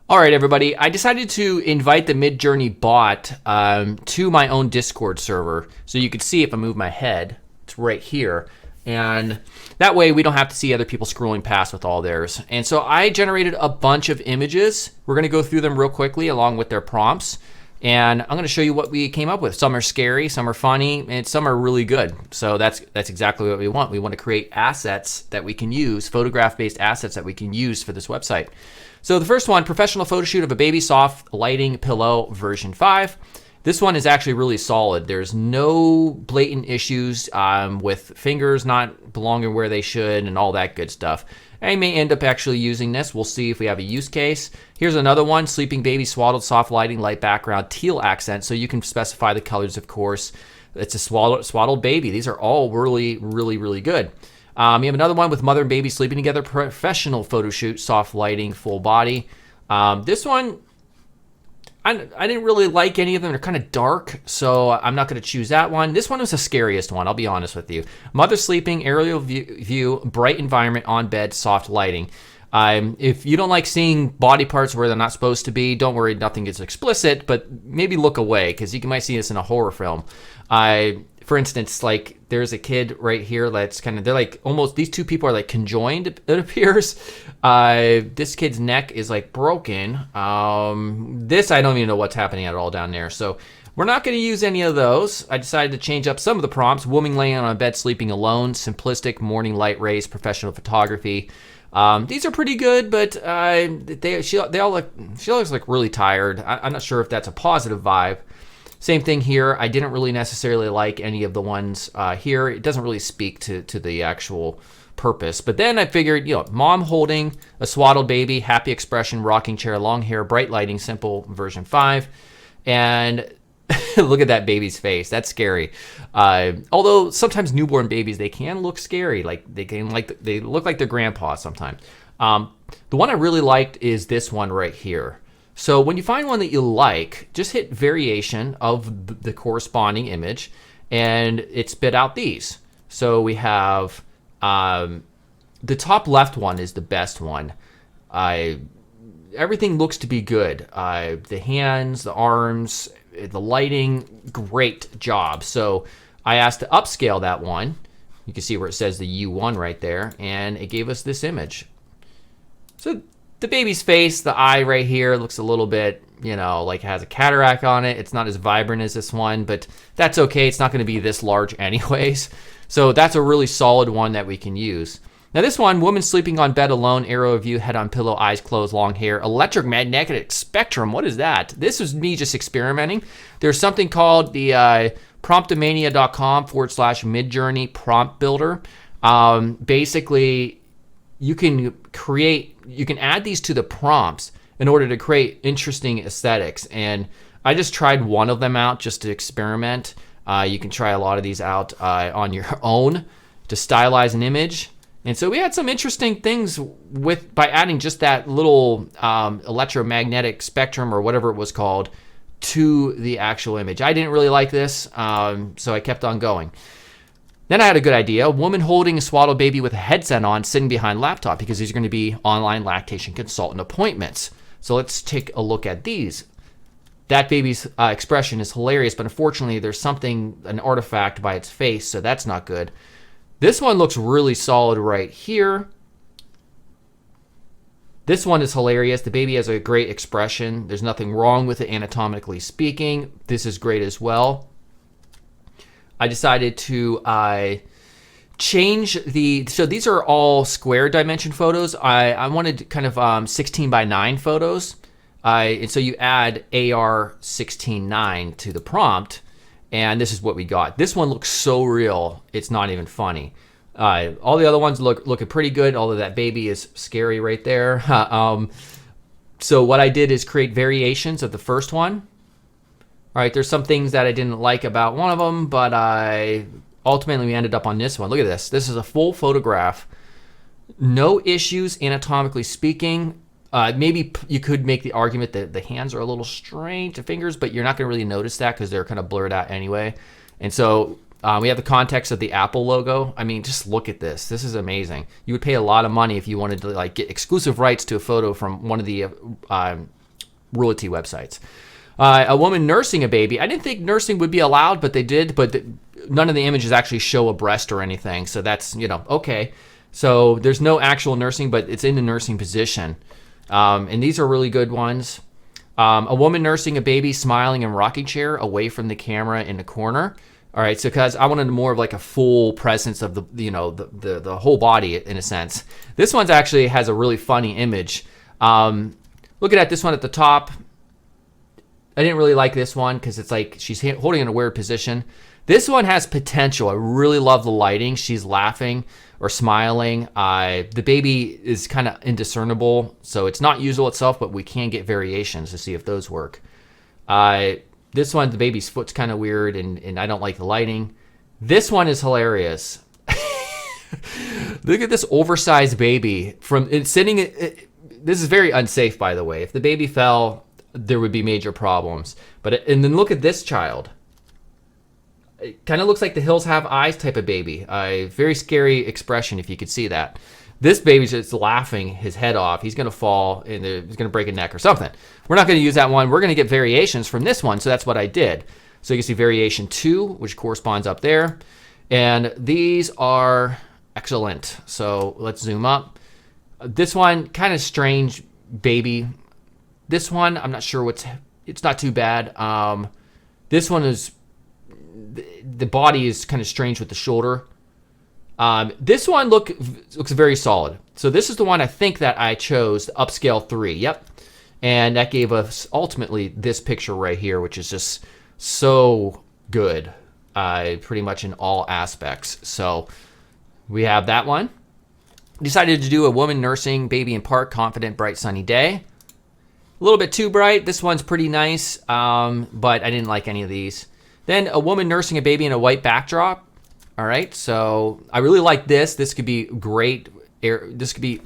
All right, everybody. I decided to invite the Midjourney bot to my own Discord server. So you could see if I move my head, it's right here. And that way we don't have to see other people scrolling past with all theirs. And so I generated a bunch of images. We're going to go through them real quickly along with their prompts. And I'm going to show you what we came up with. Some are scary, some are funny, and some are really good. So that's exactly what we want. We want to create assets that we can use, photograph-based assets that we can use for this website. So the first one, professional photo shoot of a baby soft lighting pillow version 5. This one is actually really solid. There's no blatant issues with fingers not belonging where they should and all that good stuff. I may end up actually using this. We'll see if we have a use case. Here's another one, sleeping baby, swaddled, soft lighting, light background, teal accent. So you can specify the colors, of course. It's a swaddled baby. These are all really, really, really good. You have another one with mother and baby sleeping together, professional photo shoot, soft lighting, full body. This one, I didn't really like any of them. They're kind of dark, so I'm not going to choose that one. This one was the scariest one, I'll be honest with you. Mother sleeping, aerial view, bright environment, on bed, soft lighting. If you don't like seeing body parts where they're not supposed to be, don't worry, nothing is explicit, but maybe look away because you might see this in a horror film. For instance, like there's a kid right here that's they're like almost, these two people are like conjoined, it appears. This kid's neck is like broken. This, I don't even know what's happening at all down there. So we're not going to use any of those. I decided to change up some of the prompts. Woman laying on a bed sleeping alone, simplistic morning light rays, professional photography. These are pretty good, but she looks like really tired. I'm not sure if that's a positive vibe. Same thing here. I didn't really necessarily like any of the ones here. It doesn't really speak to the actual purpose. But then I figured, mom holding a swaddled baby, happy expression, rocking chair, long hair, bright lighting, simple version 5. And look at that baby's face. That's scary. Although sometimes newborn babies, they can look scary. They look like their grandpa sometimes. The one I really liked is this one right here. So when you find one that you like, just hit variation of the corresponding image and it spit out these. So we have the top left one is the best one. Everything looks to be good. The hands, the arms, the lighting, great job. So I asked to upscale that one. You can see where it says the U1 right there, and it gave us this image. So the baby's face, the eye right here looks a little bit, like it has a cataract on it. It's not as vibrant as this one, but that's okay. It's not going to be this large anyways. So that's a really solid one that we can use. Now this one, woman sleeping on bed alone, arrow view, head on pillow, eyes closed, long hair, electromagnetic spectrum. What is that? This was me just experimenting. There's something called the promptomania.com/Midjourney prompt builder. Basically, you can add these to the prompts in order to create interesting aesthetics. And I just tried one of them out just to experiment. You can try a lot of these out on your own to stylize an image. And so we had some interesting things by adding just that little electromagnetic spectrum or whatever it was called to the actual image. I didn't really like this, so I kept on going. Then I had a good idea. A woman holding a swaddled baby with a headset on, sitting behind laptop, because these are going to be online lactation consultant appointments. So let's take a look at these. That baby's expression is hilarious, but unfortunately there's an artifact by its face, so that's not good. This one looks really solid right here. This one is hilarious. The baby has a great expression. There's nothing wrong with it anatomically speaking. This is great as well. I decided to change so these are all square dimension photos. I wanted kind of 16 by 9 photos. And so you add AR16:9 to the prompt, and this is what we got. This one looks so real, it's not even funny. All the other ones looking pretty good, although that baby is scary right there. So what I did is create variations of the first one. All right, there's some things that I didn't like about one of them, but ultimately we ended up on this one. Look at this. This is a full photograph. No issues anatomically speaking. Maybe you could make the argument that the hands are a little strange, the fingers, but you're not going to really notice that because they're kind of blurred out anyway. And so We have the context of the Apple logo. I mean, just look at this. This is amazing. You would pay a lot of money if you wanted to like get exclusive rights to a photo from one of the royalty websites. A woman nursing a baby. I didn't think nursing would be allowed, but they did. But none of the images actually show a breast or anything. So that's, okay. So there's no actual nursing, but it's in the nursing position. And these are really good ones. A woman nursing a baby, smiling in a rocking chair away from the camera in the corner. All right, so because I wanted more of like a full presence of the whole body in a sense. This one's actually has a really funny image. Looking at this one at the top, I didn't really like this one because it's like she's holding in a weird position. This one has potential. I really love the lighting. She's laughing or smiling. The baby is kind of indiscernible, so it's not usable itself, but we can get variations to see if those work. This one, the baby's foot's kind of weird, and I don't like the lighting. This one is hilarious. Look at this oversized baby sitting. This is very unsafe, by the way. If the baby fell, there would be major problems. And then look at this child. It kind of looks like the Hills Have Eyes type of baby. Very scary expression, if you could see that. This baby's just laughing his head off. He's going to fall and he's going to break a neck or something. We're not going to use that one. We're going to get variations from this one. So that's what I did. So you can see variation 2, which corresponds up there. And these are excellent. So let's zoom up. This one, kind of strange baby. This one, I'm not sure it's not too bad. This one is, the body is kind of strange with the shoulder. This one looks very solid. So this is the one I think that I chose, the upscale 3. Yep. And that gave us ultimately this picture right here, which is just so good, pretty much in all aspects. So we have that one. Decided to do a woman nursing baby in park, confident, bright, sunny day. A little bit too bright. This one's pretty nice, but I didn't like any of these. Then a woman nursing a baby in a white backdrop. All right, so I really like this. This could be great. This could be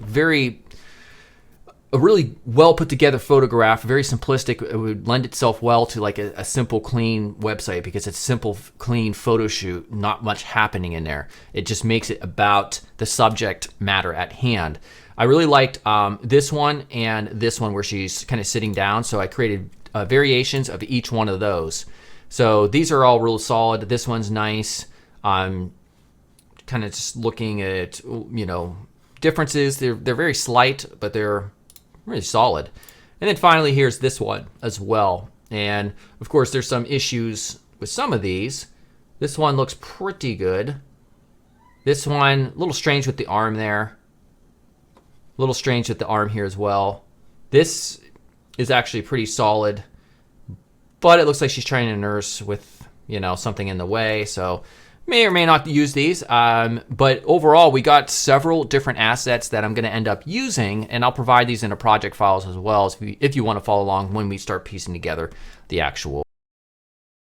a really well put together photograph, very simplistic. It would lend itself well to like a simple, clean website because it's simple, clean photo shoot, not much happening in there. It just makes it about the subject matter at hand. I really liked this one and this one where she's kind of sitting down. So I created variations of each one of those. So these are all real solid. This one's nice. I'm kind of just looking at, differences. They're very slight, but they're really solid. And then finally, here's this one as well. And of course, there's some issues with some of these. This one looks pretty good. This one, a little strange with the arm there. A little strange with the arm here as well. This is actually pretty solid, but it looks like she's trying to nurse with, something in the way. So may or may not use these, but overall we got several different assets that I'm going to end up using, and I'll provide these in a project files as well if you want to follow along when we start piecing together the actual